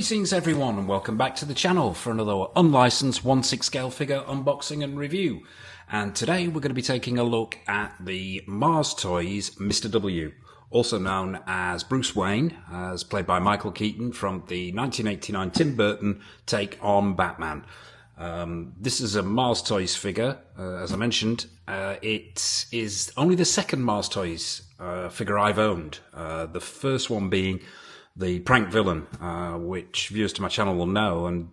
Greetings everyone and welcome back to the channel for another unlicensed 1/6 scale figure unboxing and review. And today we're going to be taking a look at the Mars Toys Mr. W, also known as Bruce Wayne, as played by Michael Keaton from the 1989 Tim Burton take on Batman. This is a Mars Toys figure, as I mentioned. It is only the second Mars Toys figure I've owned, the first one being the Prank Villain, which viewers to my channel will know, and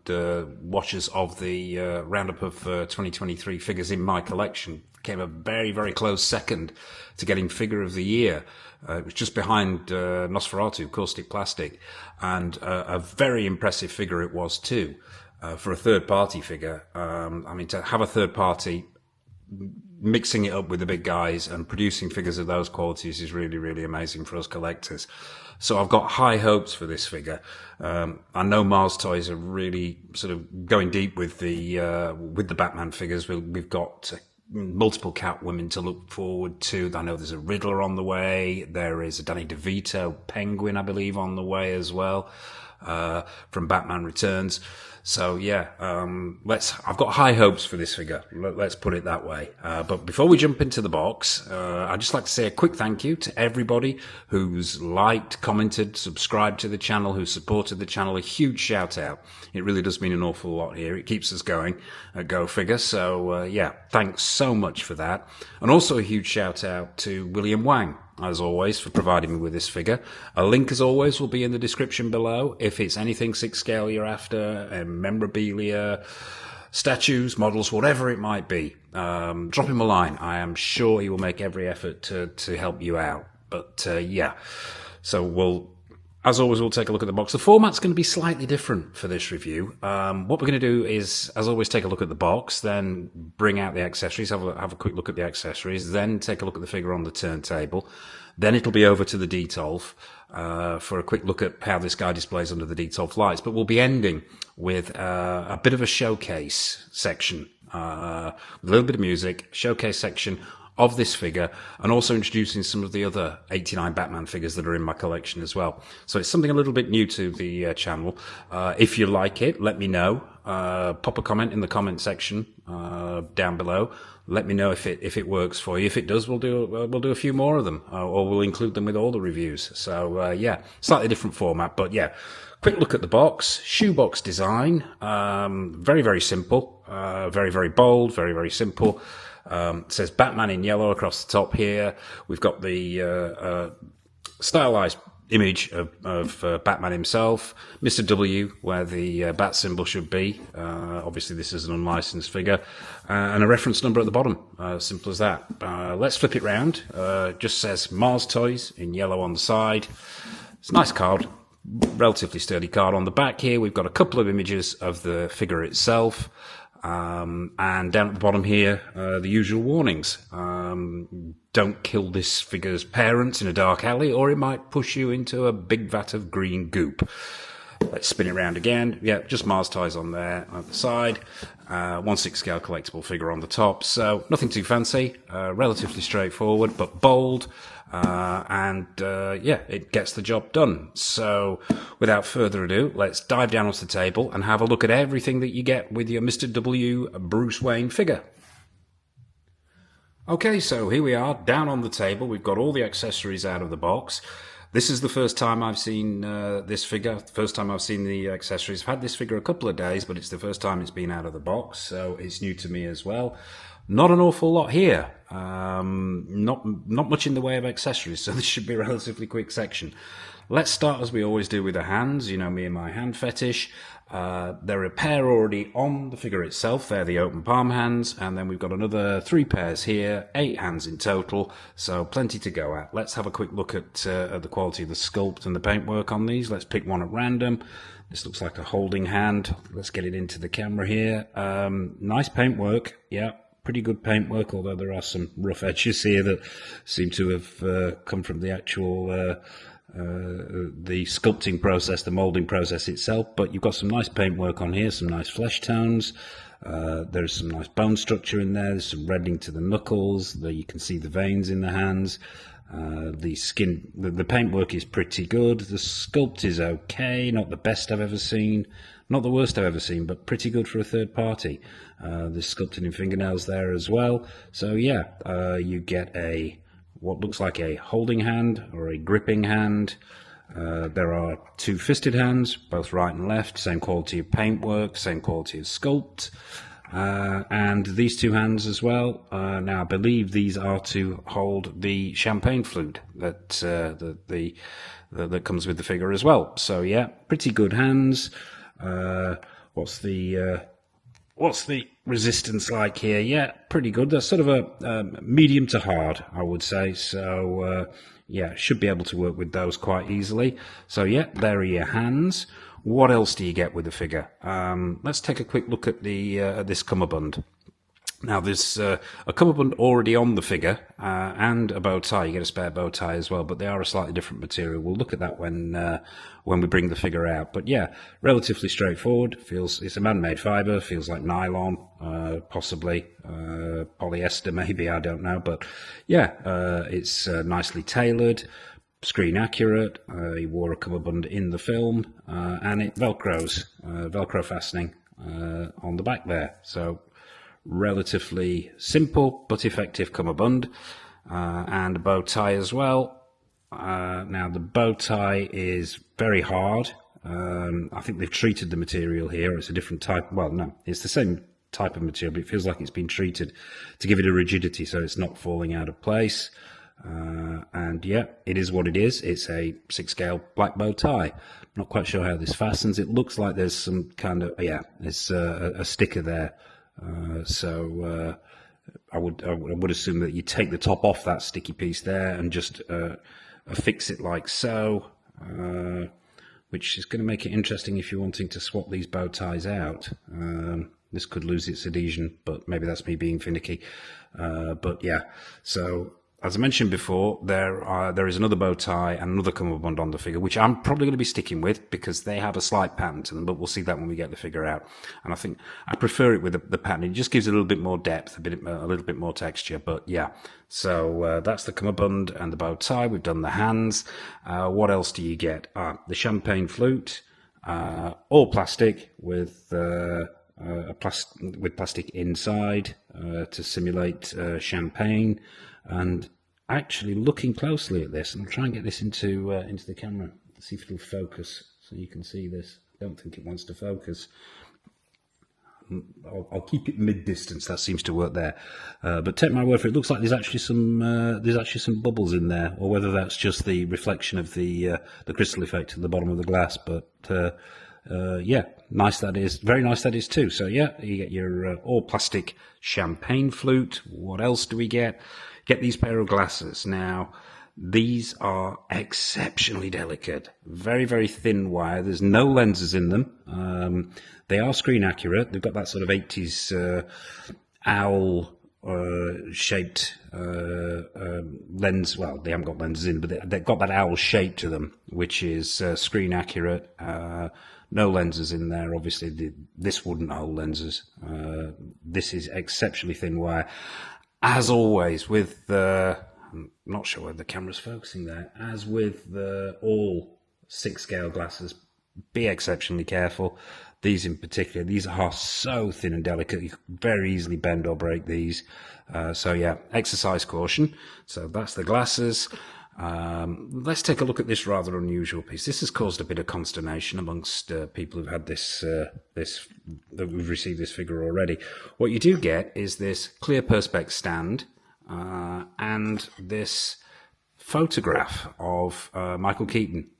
watchers of the roundup of 2023 figures in my collection, came a very, very close second to getting Figure of the Year. It was just behind Nosferatu, Caustic Plastic, and a very impressive figure it was too, for a third-party figure. I mean, to have a third party mixing it up with the big guys and producing figures of those qualities is really, really amazing for us collectors. So I've got high hopes for this figure. I know Mars Toys are really sort of going deep with the Batman figures. We've got multiple Catwomen to look forward to. I know there's a Riddler on the way. There is a Danny DeVito Penguin, I believe, on the way as well, from Batman Returns. So yeah, I've got high hopes for this figure. Let's put it that way. But before we jump into the box, I'd just like to say a quick thank you to everybody who's liked, commented, subscribed to the channel, who supported the channel. A huge shout out. It really does mean an awful lot here. It keeps us going at Go Figure. So yeah, thanks so much for that. And also a huge shout out to William Wang, as always, for providing me with this figure. A link, as always, will be in the description below. If it's anything 6 scale you're after, memorabilia, statues, models, whatever it might be, drop him a line. I am sure he will make every effort to help you out. But yeah, so as always, we'll take a look at the box. The format's going to be slightly different for this review. What we're going to do is, as always, take a look at the box, then bring out the accessories, have a quick look at the accessories, then take a look at the figure on the turntable. Then it'll be over to the Detolf for a quick look at how this guy displays under the Detolf lights. But we'll be ending with a bit of a showcase section, with a little bit of music, showcase section of this figure, and also introducing some of the other 89 Batman figures that are in my collection as well. So it's something a little bit new to the channel. If you like it, let me know. Pop a comment in the comment section down below. Let me know if it works for you. If it does, we'll do a few more of them, or we'll include them with all the reviews. So yeah, slightly different format, but yeah. Quick look at the box. Shoebox design. Very, very simple. Very, very bold. Very, very simple. It says Batman in yellow across the top here. We've got the stylized image of Batman himself, Mr. W, where the bat symbol should be. Obviously, this is an unlicensed figure, and a reference number at the bottom. Simple as that. Let's flip it round. Just says Mars Toys in yellow on the side. It's a nice card, relatively sturdy card. On the back here, we've got a couple of images of the figure itself. And down at the bottom here, the usual warnings. Don't kill this figure's parents in a dark alley, or it might push you into a big vat of green goop. Let's spin it around again. Yeah, just Mars Toys on there at the side. 1/6 scale collectible figure on the top. So nothing too fancy, relatively straightforward, but bold. Yeah, it gets the job done. So without further ado, let's dive down onto the table and have a look at everything that you get with your Mr. W Bruce Wayne figure. Okay, so here we are down on the table. We've got all the accessories out of the box. This is the first time I've seen this figure, the first time I've seen the accessories. I've had this figure a couple of days, but it's the first time it's been out of the box, so it's new to me as well. Not an awful lot here. Not much in the way of accessories, so this should be a relatively quick section. Let's start, as we always do, with the hands. You know me and my hand fetish. There are a pair already on the figure itself. They're the open palm hands, and then we've got another 3 pairs here, 8 hands in total, so plenty to go at. Let's have a quick look at the quality of the sculpt and the paintwork on these. Let's pick one at random. This looks like a holding hand. Let's get it into the camera here. Nice paintwork, yeah. Pretty good paintwork, although there are some rough edges here that seem to have come from the actual the sculpting process, the moulding process itself. But you've got some nice paintwork on here, some nice flesh tones. There's some nice bone structure in there. There's some reddening to the knuckles. There you can see the veins in the hands. The skin, the paintwork is pretty good. The sculpt is okay, not the best I've ever seen, not the worst I've ever seen, but pretty good for a third party. There's sculpting in fingernails there as well. So yeah, you get what looks like a holding hand or a gripping hand. There are two fisted hands, both right and left, same quality of paintwork, same quality of sculpt. And these two hands as well. Now, I believe these are to hold the champagne flute that that comes with the figure as well. So yeah, pretty good hands. What's the resistance like here? Yeah, pretty good. That's sort of a medium to hard, I would say. So yeah, should be able to work with those quite easily. So yeah, there are your hands. What else do you get with the figure? Let's take a quick look at this cummerbund. Now, there's a cummerbund already on the figure and a bow tie. You get a spare bow tie as well, but they are a slightly different material. We'll look at that when we bring the figure out. But yeah, relatively straightforward. It's a man-made fibre. Feels like nylon, possibly polyester, maybe. I don't know. But yeah, it's nicely tailored. Screen accurate. He wore a cummerbund in the film, and it velcros, velcro fastening on the back there. So relatively simple but effective cummerbund, and a bow tie as well. Now the bow tie is very hard. I think they've treated the material here. It's a different type. Well, no, it's the same type of material, but it feels like it's been treated to give it a rigidity so it's not falling out of place. And yeah, it is what it is. It's a 6-scale black bow tie. Not quite sure how this fastens. It looks like there's some kind of, yeah, there's a sticker there. So I would assume that you take the top off that sticky piece there and just affix it like so, which is going to make it interesting if you're wanting to swap these bow ties out. This could lose its adhesion, but maybe that's me being finicky. But yeah, so as I mentioned before, there is another bow tie and another cummerbund on the figure, which I'm probably going to be sticking with because they have a slight pattern to them, but we'll see that when we get the figure out. And I think I prefer it with the pattern. It just gives it a little bit more depth, a little bit more texture. But yeah, so that's the cummerbund and the bow tie. We've done the hands. What else do you get? The champagne flute, all plastic with plastic inside to simulate champagne. And actually looking closely at this, and I'll try and get this into the camera, see if it'll focus so you can see this. I don't think it wants to focus. I'll keep it mid-distance. That seems to work there. But take my word for it, it looks like there's actually some bubbles in there, or whether that's just the reflection of the crystal effect at the bottom of the glass. But yeah, nice that is. Very nice that is too. So yeah, you get your all plastic champagne flute. What else do we get? Get these pair of glasses. Now, these are exceptionally delicate. Very, very thin wire. There's no lenses in them. They are screen accurate. They've got that sort of 80s owl shaped lens. Well, they haven't got lenses in, but they've got that owl shape to them, which is screen accurate. No lenses in there. Obviously, this wouldn't hold lenses. This is exceptionally thin wire. As always, with I'm not sure whether the camera's focusing there. As with all 6-scale glasses, be exceptionally careful. These in particular, these are so thin and delicate, you can very easily bend or break these. So yeah, exercise caution. So that's the glasses. Let's take a look at this rather unusual piece. This has caused a bit of consternation amongst people who've had that we've received this figure already. What you do get is this clear perspex stand and this photograph of Michael Keaton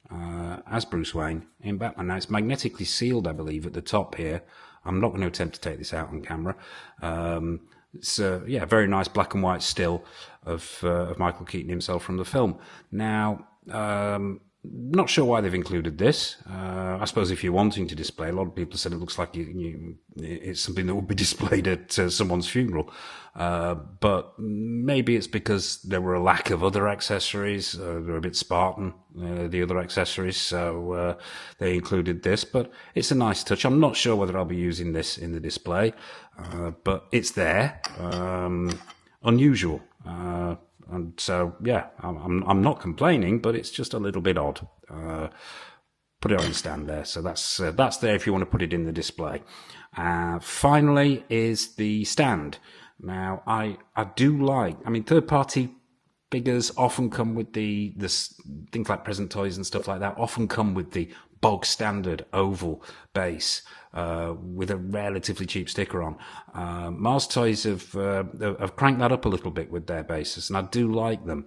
as Bruce Wayne in Batman. Now, it's magnetically sealed, I believe, at the top here. I'm not going to attempt to take this out on camera. So yeah, very nice black and white still of Michael Keaton himself from the film. Now, not sure why they've included this. I suppose if you're wanting to display, a lot of people said it looks like it's something that would be displayed at someone's funeral. But maybe it's because there were a lack of other accessories. They're a bit Spartan, the other accessories, so they included this. But it's a nice touch. I'm not sure whether I'll be using this in the display, but it's there. Unusual. And so, yeah, I'm not complaining, but it's just a little bit odd. Put it on the stand there. So that's there if you want to put it in the display. Finally is the stand. Now, I do like, I mean, third-party figures often come with the things like present toys and stuff like that often come with the bog standard oval base with a relatively cheap sticker on. Mars Toys have cranked that up a little bit with their bases, and I do like them.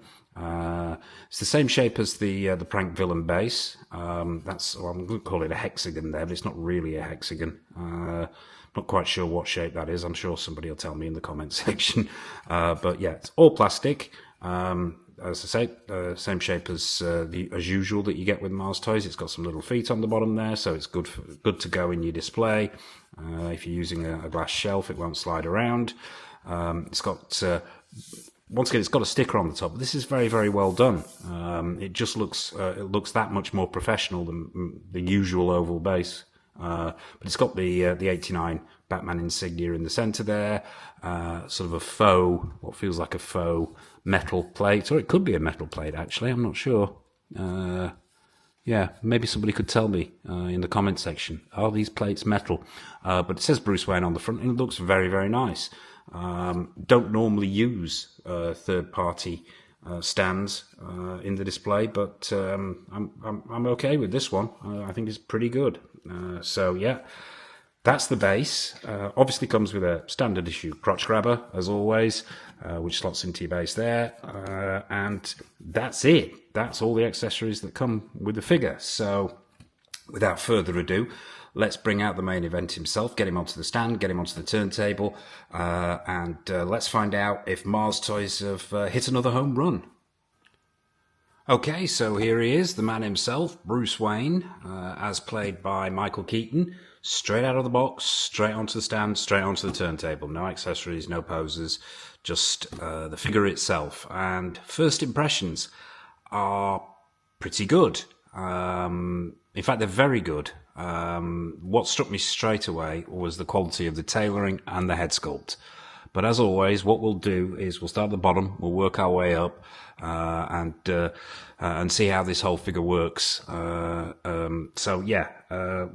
It's the same shape as the Prank Villain base. I'm going to call it a hexagon there, but it's not really a hexagon. Not quite sure what shape that is. I'm sure somebody will tell me in the comment section. But yeah, it's all plastic. As I say, same shape as usual that you get with Mars Toys. It's got some little feet on the bottom there, so it's good to go in your display. If you're using a glass shelf, it won't slide around. It's got once again, it's got a sticker on the top. This is very, very well done. It just looks that much more professional than the usual oval base. But it's got the 89 Batman insignia in the centre there, sort of a faux, what feels like a faux metal plate, or it could be a metal plate actually, I'm not sure. Yeah, maybe somebody could tell me in the comment section, are these plates metal? But it says Bruce Wayne on the front and it looks very, very nice. Don't normally use third-party stands in the display, but I'm okay with this one. I think it's pretty good. So yeah, that's the base. Obviously comes with a standard issue crotch grabber as always, which slots into your base there, and that's it. That's all the accessories that come with the figure. So without further ado, let's bring out the main event himself, get him onto the stand, get him onto the turntable, and let's find out if Mars Toys have hit another home run. Okay, so here he is, the man himself, Bruce Wayne, as played by Michael Keaton. Straight out of the box, straight onto the stand, straight onto the turntable. No accessories, no poses, just the figure itself. And first impressions are pretty good. In fact, they're very good. What struck me straight away was the quality of the tailoring and the head sculpt. But as always, what we'll do is we'll start at the bottom, we'll work our way up, and see how this whole figure works. So yeah,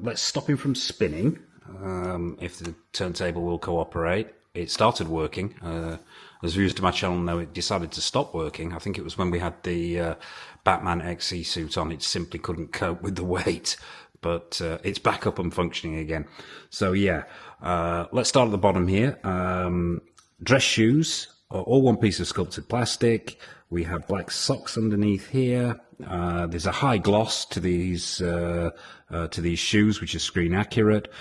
let's stop him from spinning, if the turntable will cooperate. It started working. As viewers to my channel know, it decided to stop working. I think it was when we had the Batman XE suit on. It simply couldn't cope with the weight. But it's back up and functioning again. So yeah, let's start at the bottom here. Dress shoes, all one piece of sculpted plastic. We have black socks underneath here. There's a high gloss to these shoes, which is screen accurate.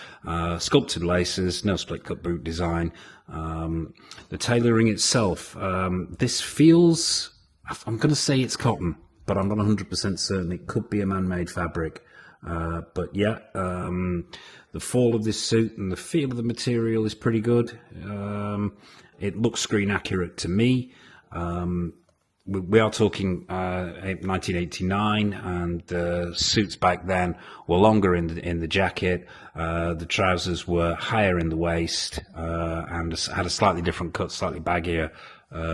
Sculpted laces, no split cut boot design. The tailoring itself, this feels, I'm going to say it's cotton, but I'm not 100% certain. It could be a man-made fabric. But yeah, the fall of this suit and the feel of the material is pretty good. It looks screen accurate to me. We are talking 1989, and suits back then were longer in the jacket. The trousers were higher in the waist, and had a slightly different cut, slightly baggier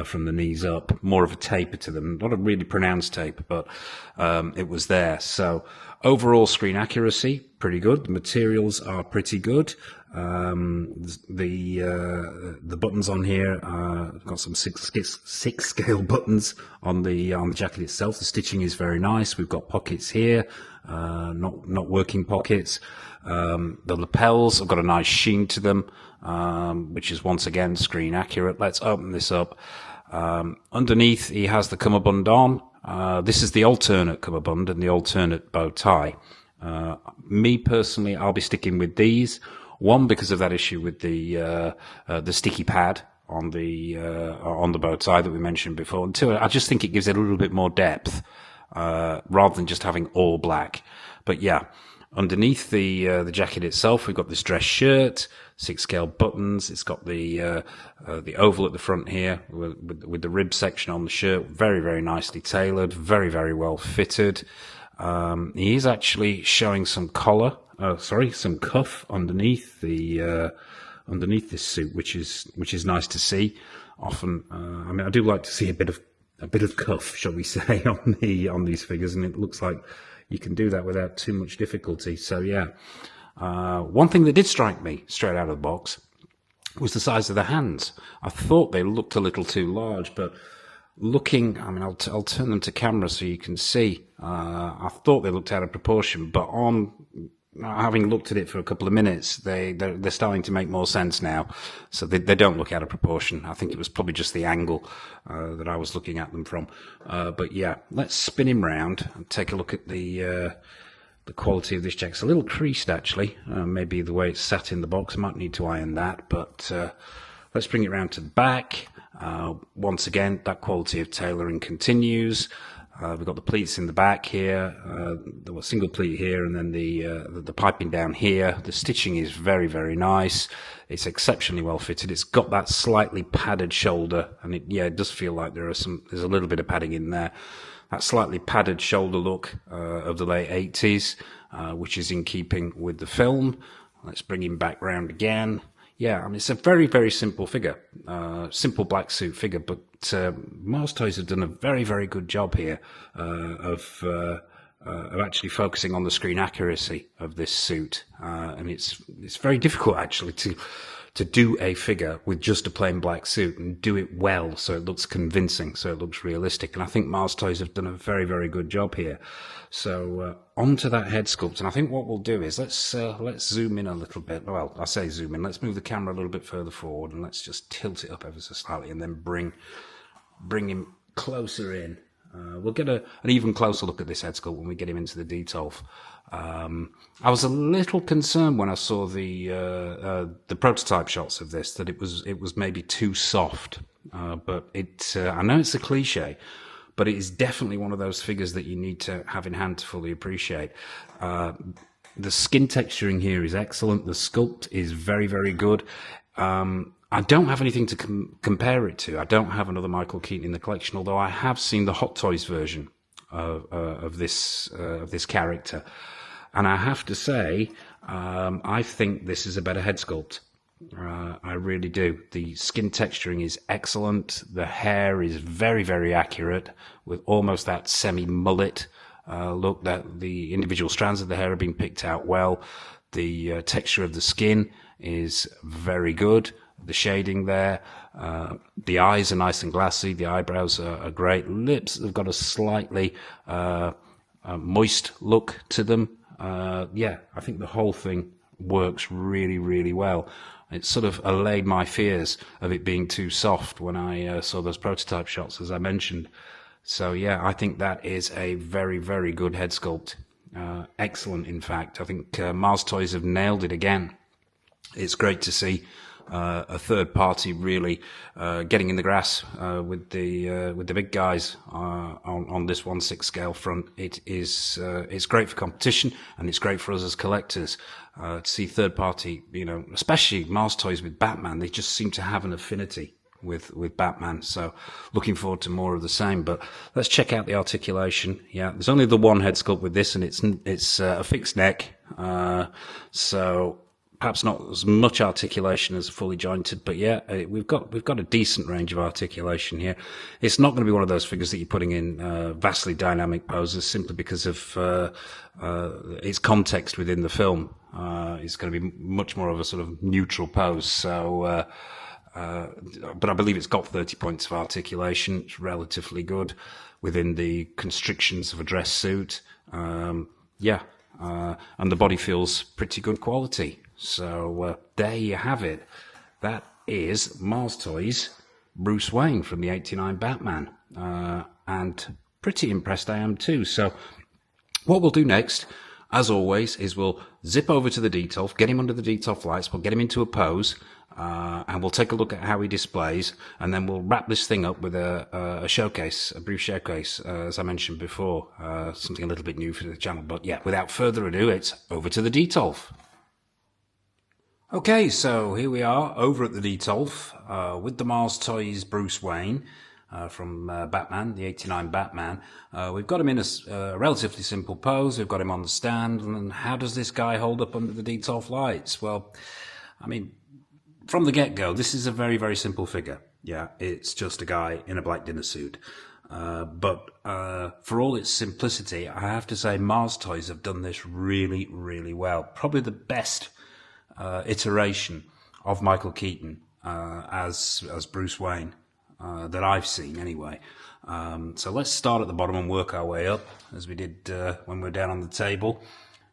from the knees up, more of a taper to them. Not a really pronounced taper, but it was there. So overall screen accuracy, pretty good. The materials are pretty good. The buttons on here, got some six scale buttons on the jacket itself. The stitching is very nice. We've got pockets here, not working pockets. The lapels have got a nice sheen to them, which is once again screen accurate. Let's open this up. Underneath he has the cummerbund on. This is the alternate cummerbund and the alternate bow tie. Me personally, I'll be sticking with these. One, because of that issue with the sticky pad on the bow tie that we mentioned before. And two, I just think it gives it a little bit more depth, rather than just having all black. But yeah, underneath the jacket itself, we've got this dress shirt, 6 scale buttons. It's got the oval at the front here with the rib section on the shirt. Very, very nicely tailored, very, very well fitted. He is actually showing some some cuff underneath underneath this suit, which is nice to see. Often, I mean, I do like to see a bit of a bit of cuff, shall we say, on these figures, and it looks like you can do that without too much difficulty. So yeah, one thing that did strike me straight out of the box was the size of the hands. I thought they looked a little too large, but looking, I mean, I'll turn them to camera so you can see. I thought they looked out of proportion, but on having looked at it for a couple of minutes, they're starting to make more sense now. So they don't look out of proportion. I think it was probably just the angle that I was looking at them from. But yeah, let's spin him round and take a look at the quality of this jacket. It's a little creased, actually. Maybe the way it's sat in the box. I might need to iron that, but let's bring it round to the back. Once again, that quality of tailoring continues. We've got the pleats in the back here, the single pleat here, and then the piping down here. The stitching is very, very nice. It's exceptionally well fitted. It's got that slightly padded shoulder, and it does feel like there's a little bit of padding in there. That slightly padded shoulder look of the late 80s, which is in keeping with the film. Let's bring him back round again. Yeah, I mean, it's a very, very simple figure, simple black suit figure, but Mars Toys have done a very, very good job here of actually focusing on the screen accuracy of this suit, and it's very difficult actually to do a figure with just a plain black suit and do it well, so it looks convincing, so it looks realistic. And I think Mars Toys have done a very, very good job here. So onto that head sculpt, and I think what we'll do is let's zoom in a little bit. Well, I say zoom in. Let's move the camera a little bit further forward, and let's just tilt it up ever so slightly, and then bring him closer in. We'll get an even closer look at this head sculpt when we get him into the detail. I was a little concerned when I saw the prototype shots of this that it was maybe too soft, but I know it's a cliche, but it is definitely one of those figures that you need to have in hand to fully appreciate. The skin texturing here is excellent. The sculpt is very, very good. I don't have anything to compare it to. I don't have another Michael Keaton in the collection, although I have seen the Hot Toys version of this character. And I have to say, I think this is a better head sculpt. I really do. The skin texturing is excellent. The hair is very, very accurate, with almost that semi-mullet look. That the individual strands of the hair have been picked out well. The texture of the skin is very good. The shading there. The eyes are nice and glassy. The eyebrows are great. Lips have got a slightly moist look to them. I think the whole thing works really, really well. It sort of allayed my fears of it being too soft when I saw those prototype shots, as I mentioned. So yeah, I think that is a very, very good head sculpt. Excellent, in fact. I think Mars Toys have nailed it again. It's great to see a third party really getting in the grass with the big guys on this 1/6 scale front. It's great for competition, and it's great for us as collectors to see third party, especially Mars Toys with Batman. They just seem to have an affinity with Batman, so looking forward to more of the same. But let's check out the articulation. Yeah, there's only the one head sculpt with this, and it's a fixed neck, so perhaps not as much articulation as fully jointed, but yeah, we've got a decent range of articulation here. It's not going to be one of those figures that you're putting in vastly dynamic poses simply because of its context within the film. It's going to be much more of a sort of neutral pose. So, but I believe it's got 30 points of articulation. It's relatively good within the constrictions of a dress suit. And the body feels pretty good quality. So there you have it. That is Mars Toys Bruce Wayne from the '89 Batman. And pretty impressed I am too. So what we'll do next, as always, is we'll zip over to the detail, get him under the detail lights, we'll get him into a pose, and we'll take a look at how he displays, and then we'll wrap this thing up with a showcase, a brief showcase, as I mentioned before, something a little bit new for the channel. But yeah, without further ado, it's over to the detail. Okay, so here we are over at the detail with the Mars Toys Bruce Wayne from Batman, the '89 Batman. We've got him in a relatively simple pose. We've got him on the stand. And how does this guy hold up under the detail lights? Well, I mean, from the get-go, this is a very, very simple figure. Yeah, it's just a guy in a black dinner suit. But for all its simplicity, I have to say Mars Toys have done this really, really well. Probably the best iteration of Michael Keaton as Bruce Wayne that I've seen anyway. So let's start at the bottom and work our way up, as we did when we were down on the table.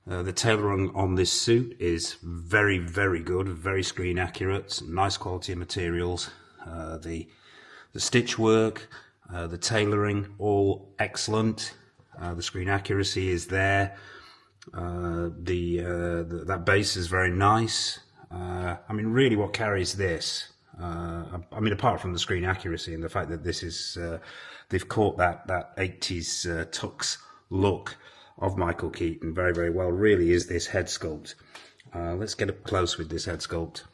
The tailoring on this suit is very, very good, very screen accurate, nice quality of materials. The stitch work, the tailoring, all excellent. The screen accuracy is there. That base is very nice. I mean, really, what carries this? I mean, apart from the screen accuracy and the fact that this is, they've caught that 80s tux look of Michael Keaton very, very well, really is this head sculpt. Let's get up close with this head sculpt.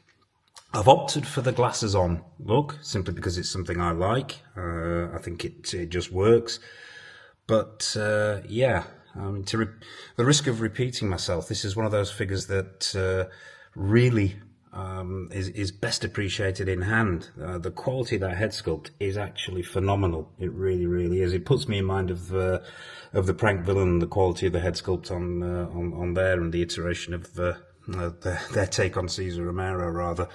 I've opted for the glasses on look, simply because it's something I like. I think it just works. But, yeah, I mean, the risk of repeating myself, this is one of those figures that really is best appreciated in hand. The quality of that head sculpt is actually phenomenal. It really, really is. It puts me in mind of the prank villain, the quality of the head sculpt on there, and the iteration of their take on Cesar Romero, rather.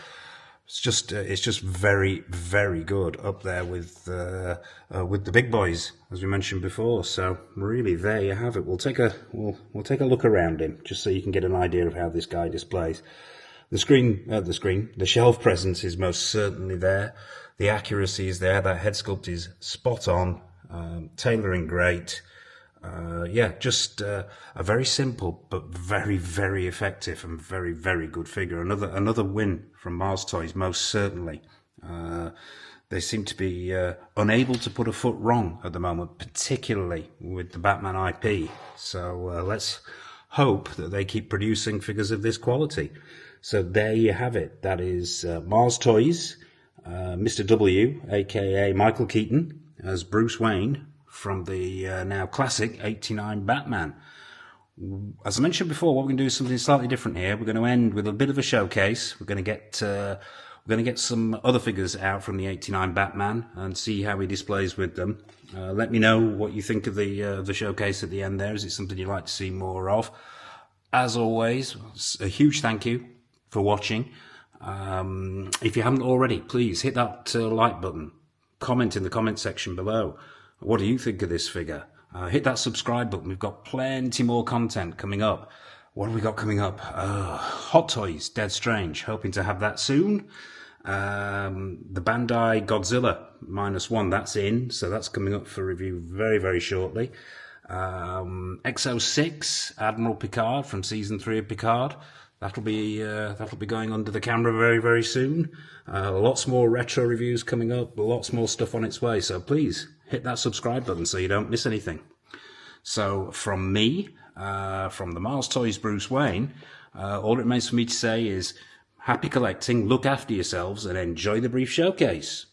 It's just very, very good, up there with the big boys, as we mentioned before. So really, there you have it. We'll take a look around him, just so you can get an idea of how this guy displays. The shelf presence is most certainly there. The accuracy is there. That head sculpt is spot on. Tailoring great. Yeah, just a very simple but very, very effective and very, very good figure. Another win from Mars Toys, most certainly. They seem to be unable to put a foot wrong at the moment, particularly with the Batman IP. So let's hope that they keep producing figures of this quality. So there you have it. That is Mars Toys, Mr. W, aka Michael Keaton, as Bruce Wayne from the now classic '89 Batman. As I mentioned before, what we're going to do is something slightly different here. We're going to end with a bit of a showcase. We're going to get some other figures out from the '89 Batman and see how he displays with them. Let me know what you think of the showcase at the end there. Is it something you'd like to see more of? As always, a huge thank you for watching. If you haven't already, please hit that like button. Comment in the comment section below. What do you think of this figure? Hit that subscribe button. We've got plenty more content coming up. What have we got coming up? Hot Toys, Dead Strange. Hoping to have that soon. The Bandai Godzilla -1, that's in. So that's coming up for review very, very shortly. XO6, Admiral Picard from Season 3 of Picard. That'll be going under the camera very, very soon. Lots more retro reviews coming up. Lots more stuff on its way. So please hit that subscribe button so you don't miss anything. So from me, from the Mars Toys Bruce Wayne, all it remains for me to say is happy collecting, look after yourselves, and enjoy the brief showcase.